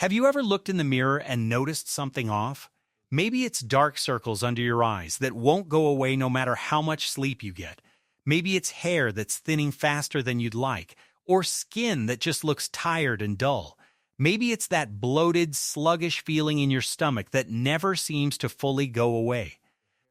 Have you ever looked in the mirror and noticed something off? Maybe it's dark circles under your eyes that won't go away no matter how much sleep you get. Maybe it's hair that's thinning faster than you'd like, or skin that just looks tired and dull. Maybe it's that bloated, sluggish feeling in your stomach that never seems to fully go away.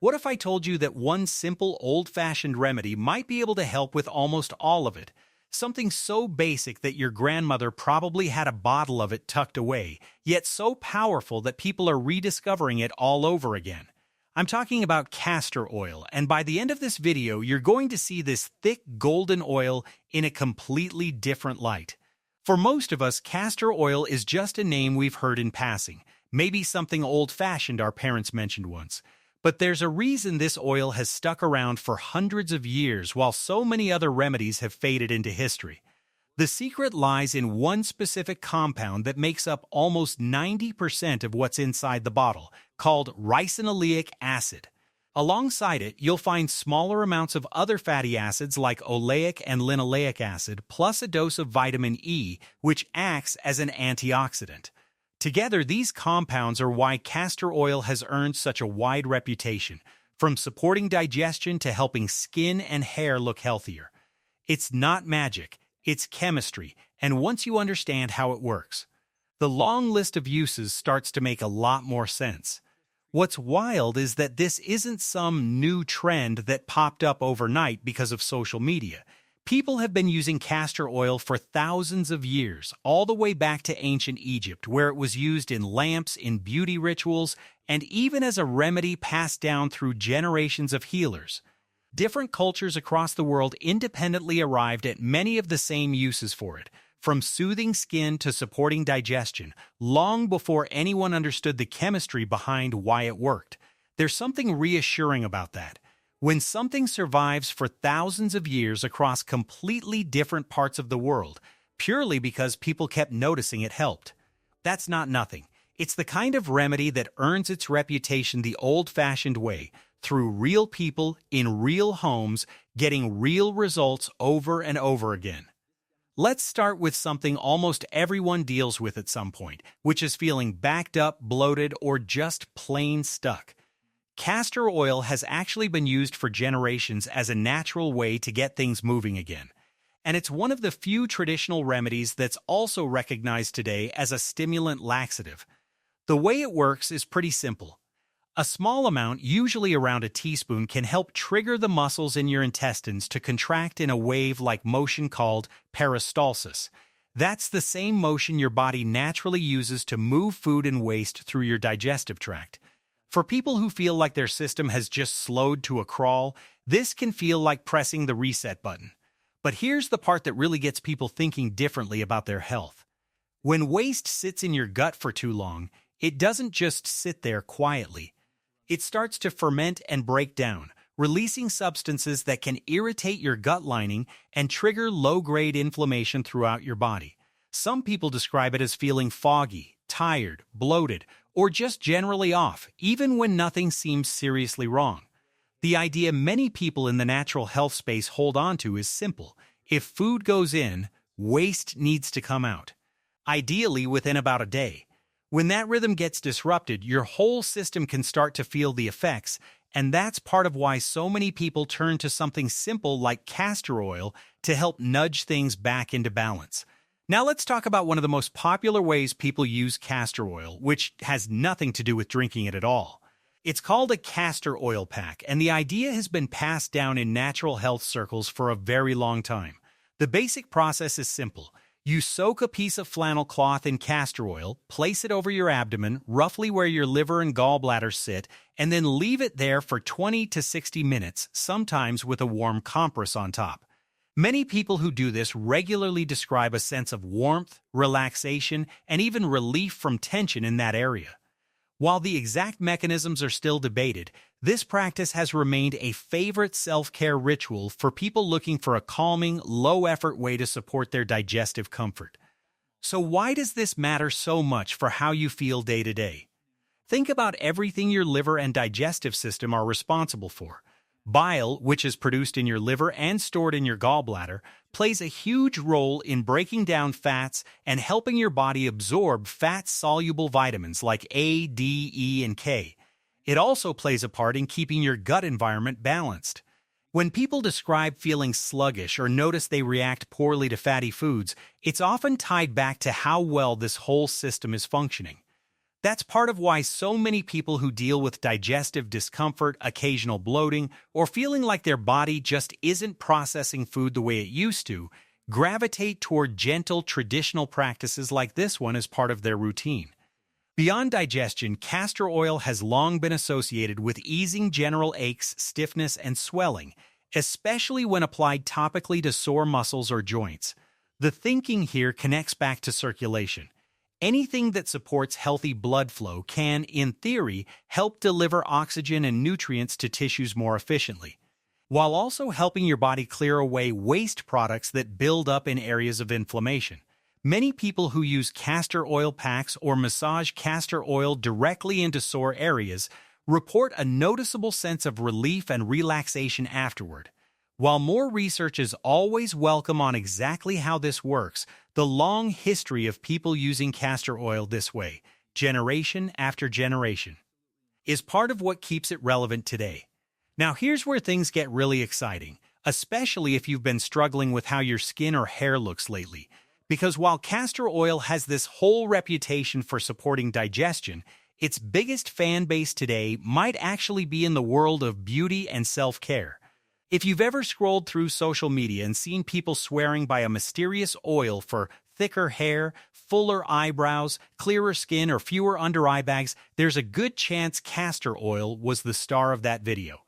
What if I told you that one simple, old-fashioned remedy might be able to help with almost all of it? Something so basic that your grandmother probably had a bottle of it tucked away, yet so powerful that people are rediscovering it all over again. I'm talking about castor oil, and by the end of this video, you're going to see this thick golden oil in a completely different light. For most of us, castor oil is just a name we've heard in passing, maybe something old-fashioned our parents mentioned once. But there's a reason this oil has stuck around for hundreds of years while so many other remedies have faded into history. The secret lies in one specific compound that makes up almost 90% of what's inside the bottle, called ricinoleic acid. Alongside it, you'll find smaller amounts of other fatty acids like oleic and linoleic acid, plus a dose of vitamin E, which acts as an antioxidant. Together, these compounds are why castor oil has earned such a wide reputation, from supporting digestion to helping skin and hair look healthier. It's not magic, it's chemistry, and once you understand how it works, the long list of uses starts to make a lot more sense. What's wild is that this isn't some new trend that popped up overnight because of social media. People have been using castor oil for thousands of years, all the way back to ancient Egypt, where it was used in lamps, in beauty rituals, and even as a remedy passed down through generations of healers. Different cultures across the world independently arrived at many of the same uses for it, from soothing skin to supporting digestion, long before anyone understood the chemistry behind why it worked. There's something reassuring about that. When something survives for thousands of years across completely different parts of the world, purely because people kept noticing it helped, that's not nothing. It's the kind of remedy that earns its reputation the old-fashioned way, through real people in real homes, getting real results over and over again. Let's start with something almost everyone deals with at some point, which is feeling backed up, bloated, or just plain stuck. Castor oil has actually been used for generations as a natural way to get things moving again. And it's one of the few traditional remedies that's also recognized today as a stimulant laxative. The way it works is pretty simple. A small amount, usually around a teaspoon, can help trigger the muscles in your intestines to contract in a wave-like motion called peristalsis. That's the same motion your body naturally uses to move food and waste through your digestive tract. For people who feel like their system has just slowed to a crawl, this can feel like pressing the reset button. But here's the part that really gets people thinking differently about their health. When waste sits in your gut for too long, it doesn't just sit there quietly. It starts to ferment and break down, releasing substances that can irritate your gut lining and trigger low-grade inflammation throughout your body. Some people describe it as feeling foggy, tired, bloated, or just generally off, even when nothing seems seriously wrong. The idea many people in the natural health space hold on to is simple. If food goes in, waste needs to come out. Ideally within about a day. When that rhythm gets disrupted, your whole system can start to feel the effects, and that's part of why so many people turn to something simple like castor oil to help nudge things back into balance. Now let's talk about one of the most popular ways people use castor oil, which has nothing to do with drinking it at all. It's called a castor oil pack, and the idea has been passed down in natural health circles for a very long time. The basic process is simple. You soak a piece of flannel cloth in castor oil, place it over your abdomen, roughly where your liver and gallbladder sit, and then leave it there for 20 to 60 minutes, sometimes with a warm compress on top. Many people who do this regularly describe a sense of warmth, relaxation, and even relief from tension in that area. While the exact mechanisms are still debated, this practice has remained a favorite self-care ritual for people looking for a calming, low-effort way to support their digestive comfort. So why does this matter so much for how you feel day to day? Think about everything your liver and digestive system are responsible for. Bile, which is produced in your liver and stored in your gallbladder, plays a huge role in breaking down fats and helping your body absorb fat-soluble vitamins like A, D, E, and K. It also plays a part in keeping your gut environment balanced. When people describe feeling sluggish or notice they react poorly to fatty foods, it's often tied back to how well this whole system is functioning. That's part of why so many people who deal with digestive discomfort, occasional bloating, or feeling like their body just isn't processing food the way it used to, gravitate toward gentle, traditional practices like this one as part of their routine. Beyond digestion, castor oil has long been associated with easing general aches, stiffness, and swelling, especially when applied topically to sore muscles or joints. The thinking here connects back to circulation. Anything that supports healthy blood flow can, in theory, help deliver oxygen and nutrients to tissues more efficiently, while also helping your body clear away waste products that build up in areas of inflammation. Many people who use castor oil packs or massage castor oil directly into sore areas report a noticeable sense of relief and relaxation afterward. While more research is always welcome on exactly how this works, the long history of people using castor oil this way, generation after generation, is part of what keeps it relevant today. Now here's where things get really exciting, especially if you've been struggling with how your skin or hair looks lately. Because while castor oil has this whole reputation for supporting digestion, its biggest fan base today might actually be in the world of beauty and self-care. If you've ever scrolled through social media and seen people swearing by a mysterious oil for thicker hair, fuller eyebrows, clearer skin, or fewer under-eye bags, there's a good chance castor oil was the star of that video.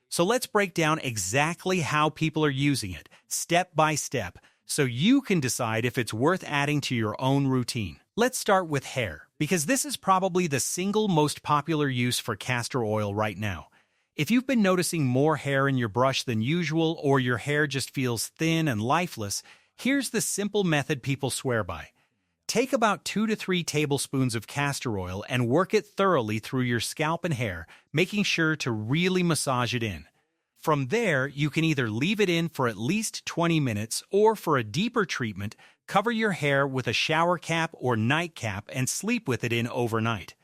So let's break down exactly how people are using it, step by step, so you can decide if it's worth adding to your own routine. Let's start with hair, because this is probably the single most popular use for castor oil right now. If you've been noticing more hair in your brush than usual, or your hair just feels thin and lifeless, here's the simple method people swear by. Take about 2 to 3 tablespoons of castor oil and work it thoroughly through your scalp and hair, making sure to really massage it in. From there, you can either leave it in for at least 20 minutes, or for a deeper treatment, cover your hair with a shower cap or nightcap and sleep with it in overnight.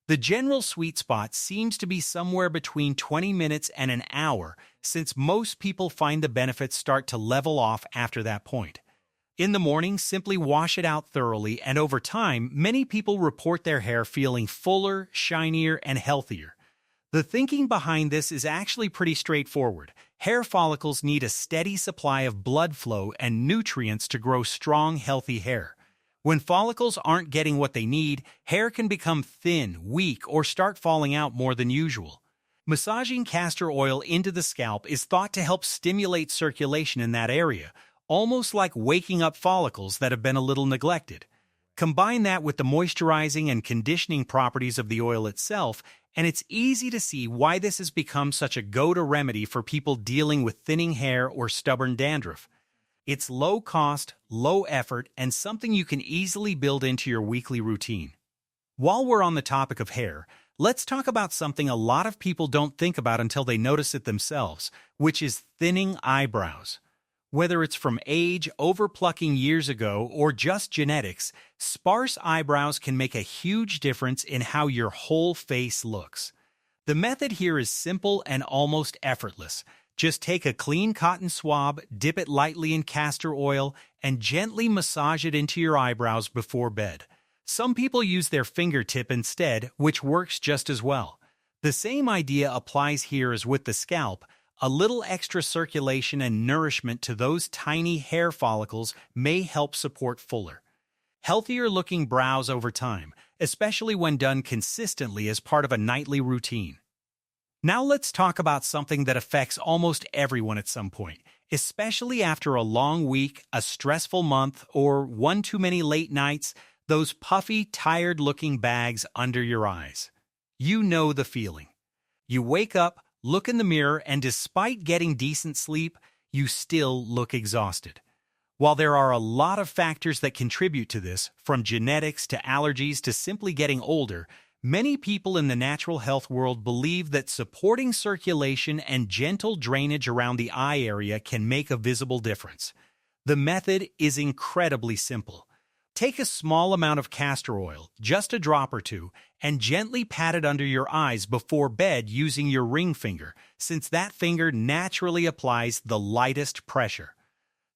The general sweet spot seems to be somewhere between 20 minutes and an hour, since most people find the benefits start to level off after that point. In the morning, simply wash it out thoroughly, and over time, many people report their hair feeling fuller, shinier, and healthier. The thinking behind this is actually pretty straightforward. Hair follicles need a steady supply of blood flow and nutrients to grow strong, healthy hair. When follicles aren't getting what they need, hair can become thin, weak, or start falling out more than usual. Massaging castor oil into the scalp is thought to help stimulate circulation in that area, almost like waking up follicles that have been a little neglected. Combine that with the moisturizing and conditioning properties of the oil itself, and it's easy to see why this has become such a go-to remedy for people dealing with thinning hair or stubborn dandruff. It's low cost, low effort, and something you can easily build into your weekly routine. While we're on the topic of hair, let's talk about something a lot of people don't think about until they notice it themselves, which is thinning eyebrows. Whether it's from age, overplucking years ago, or just genetics, sparse eyebrows can make a huge difference in how your whole face looks. The method here is simple and almost effortless. Just take a clean cotton swab, dip it lightly in castor oil, and gently massage it into your eyebrows before bed. Some people use their fingertip instead, which works just as well. The same idea applies here as with the scalp. A little extra circulation and nourishment to those tiny hair follicles may help support fuller, healthier-looking brows over time, especially when done consistently as part of a nightly routine. Now let's talk about something that affects almost everyone at some point, especially after a long week, a stressful month, or one too many late nights, those puffy, tired-looking bags under your eyes. You know the feeling. You wake up, look in the mirror, and despite getting decent sleep, you still look exhausted. While there are a lot of factors that contribute to this, from genetics to allergies to simply getting older, Many people in the natural health world believe that supporting circulation and gentle drainage around the eye area can make a visible difference. The method is incredibly simple. Take a small amount of castor oil, just a drop or two, and gently pat it under your eyes before bed using your ring finger, since that finger naturally applies the lightest pressure.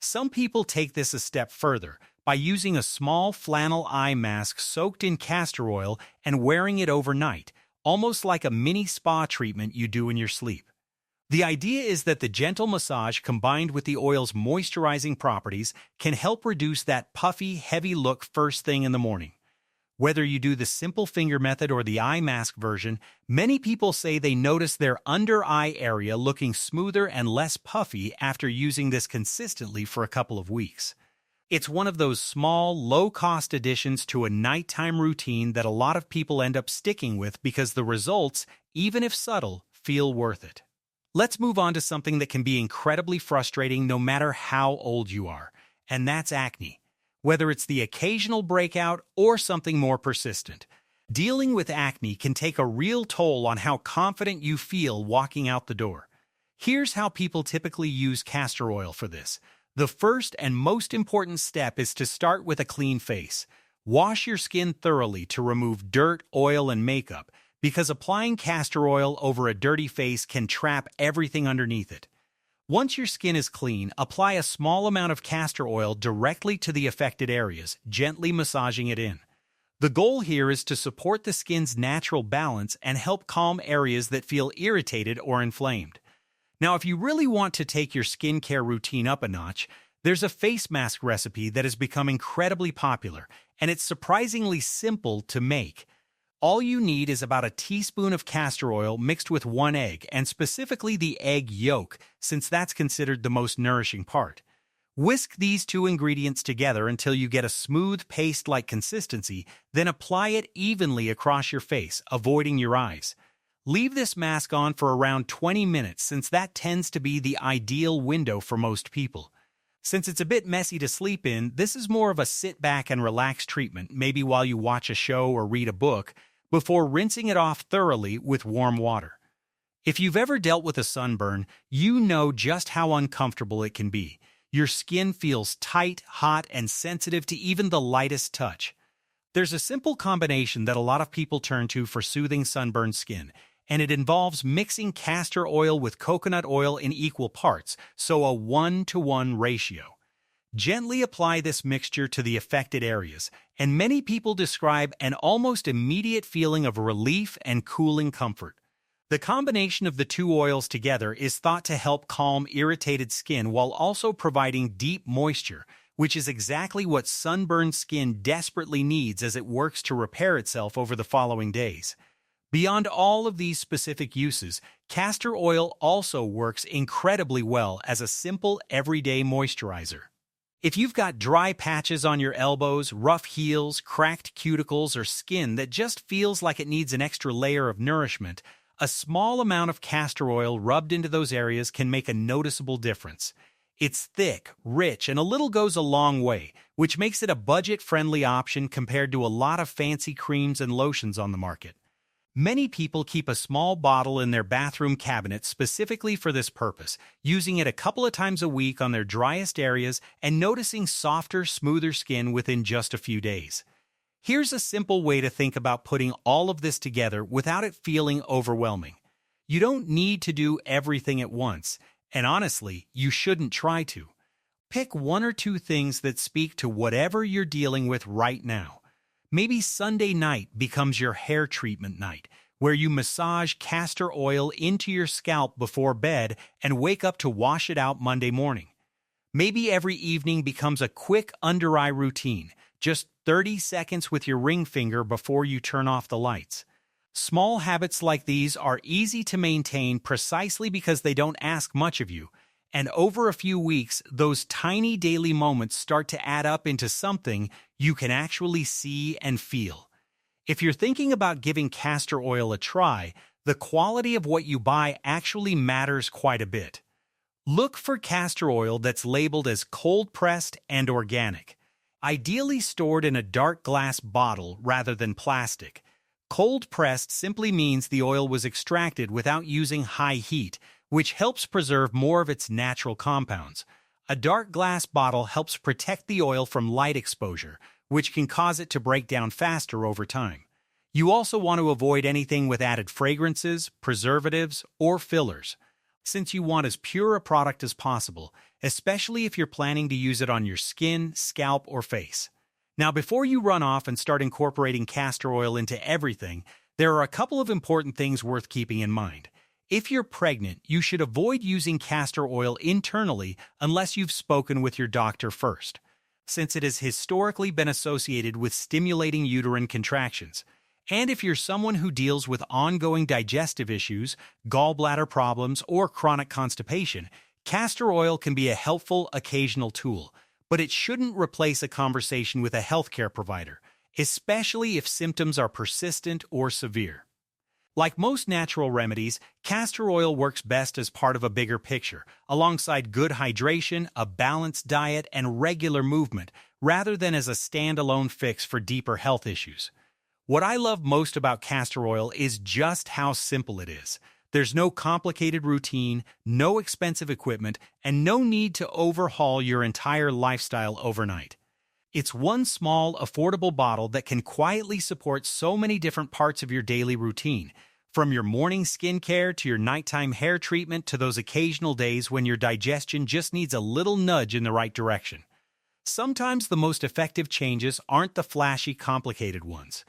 Some people take this a step further by using a small flannel eye mask soaked in castor oil and wearing it overnight, almost like a mini spa treatment you do in your sleep. The idea is that the gentle massage combined with the oil's moisturizing properties can help reduce that puffy, heavy look first thing in the morning. Whether you do the simple finger method or the eye mask version, many people say they notice their under-eye area looking smoother and less puffy after using this consistently for a couple of weeks. It's one of those small, low-cost additions to a nighttime routine that a lot of people end up sticking with because the results, even if subtle, feel worth it. Let's move on to something that can be incredibly frustrating no matter how old you are, and that's acne. Whether it's the occasional breakout or something more persistent, dealing with acne can take a real toll on how confident you feel walking out the door. Here's how people typically use castor oil for this. The first and most important step is to start with a clean face. Wash your skin thoroughly to remove dirt, oil, and makeup, because applying castor oil over a dirty face can trap everything underneath it. Once your skin is clean, apply a small amount of castor oil directly to the affected areas, gently massaging it in. The goal here is to support the skin's natural balance and help calm areas that feel irritated or inflamed. Now, if you really want to take your skincare routine up a notch, there's a face mask recipe that has become incredibly popular, and it's surprisingly simple to make. All you need is about a teaspoon of castor oil mixed with 1 egg, and specifically the egg yolk, since that's considered the most nourishing part. Whisk these two ingredients together until you get a smooth paste-like consistency, then apply it evenly across your face, avoiding your eyes. Leave this mask on for around 20 minutes, since that tends to be the ideal window for most people. Since it's a bit messy to sleep in, this is more of a sit-back and relax treatment, maybe while you watch a show or read a book, before rinsing it off thoroughly with warm water. If you've ever dealt with a sunburn, you know just how uncomfortable it can be. Your skin feels tight, hot, and sensitive to even the lightest touch. There's a simple combination that a lot of people turn to for soothing sunburned skin, and it involves mixing castor oil with coconut oil in equal parts, so a 1-to-1 ratio. Gently apply this mixture to the affected areas, and many people describe an almost immediate feeling of relief and cooling comfort. The combination of the two oils together is thought to help calm irritated skin while also providing deep moisture, which is exactly what sunburned skin desperately needs as it works to repair itself over the following days. Beyond all of these specific uses, castor oil also works incredibly well as a simple everyday moisturizer. If you've got dry patches on your elbows, rough heels, cracked cuticles, or skin that just feels like it needs an extra layer of nourishment, a small amount of castor oil rubbed into those areas can make a noticeable difference. It's thick, rich, and a little goes a long way, which makes it a budget-friendly option compared to a lot of fancy creams and lotions on the market. Many people keep a small bottle in their bathroom cabinet specifically for this purpose, using it a couple of times a week on their driest areas and noticing softer, smoother skin within just a few days. Here's a simple way to think about putting all of this together without it feeling overwhelming. You don't need to do everything at once, and honestly, you shouldn't try to. Pick 1 or 2 things that speak to whatever you're dealing with right now. Maybe Sunday night becomes your hair treatment night, where you massage castor oil into your scalp before bed and wake up to wash it out Monday morning. Maybe every evening becomes a quick under-eye routine, just 30 seconds with your ring finger before you turn off the lights. Small habits like these are easy to maintain precisely because they don't ask much of you, and over a few weeks, those tiny daily moments start to add up into something you can actually see and feel. If you're thinking about giving castor oil a try, the quality of what you buy actually matters quite a bit. Look for castor oil that's labeled as cold-pressed and organic, ideally stored in a dark glass bottle rather than plastic. Cold-pressed simply means the oil was extracted without using high heat, which helps preserve more of its natural compounds. A dark glass bottle helps protect the oil from light exposure, which can cause it to break down faster over time. You also want to avoid anything with added fragrances, preservatives, or fillers, since you want as pure a product as possible, especially if you're planning to use it on your skin, scalp, or face. Now, before you run off and start incorporating castor oil into everything, there are a couple of important things worth keeping in mind. If you're pregnant, you should avoid using castor oil internally unless you've spoken with your doctor first, since it has historically been associated with stimulating uterine contractions. And if you're someone who deals with ongoing digestive issues, gallbladder problems, or chronic constipation, castor oil can be a helpful occasional tool, but it shouldn't replace a conversation with a healthcare provider, especially if symptoms are persistent or severe. Like most natural remedies, castor oil works best as part of a bigger picture, alongside good hydration, a balanced diet, and regular movement, rather than as a standalone fix for deeper health issues. What I love most about castor oil is just how simple it is. There's no complicated routine, no expensive equipment, and no need to overhaul your entire lifestyle overnight. It's one small, affordable bottle that can quietly support so many different parts of your daily routine, from your morning skincare to your nighttime hair treatment to those occasional days when your digestion just needs a little nudge in the right direction. Sometimes the most effective changes aren't the flashy, complicated ones.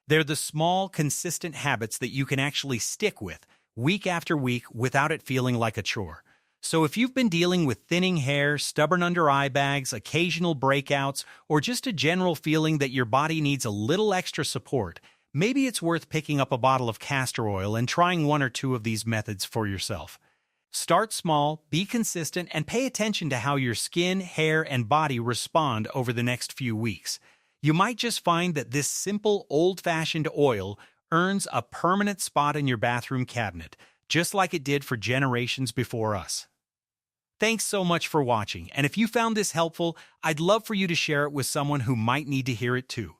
They're the small, consistent habits that you can actually stick with, week after week, without it feeling like a chore. So if you've been dealing with thinning hair, stubborn under-eye bags, occasional breakouts, or just a general feeling that your body needs a little extra support, maybe it's worth picking up a bottle of castor oil and trying one or two of these methods for yourself. Start small, be consistent, and pay attention to how your skin, hair, and body respond over the next few weeks. You might just find that this simple, old-fashioned oil earns a permanent spot in your bathroom cabinet, just like it did for generations before us. Thanks so much for watching, and if you found this helpful, I'd love for you to share it with someone who might need to hear it too.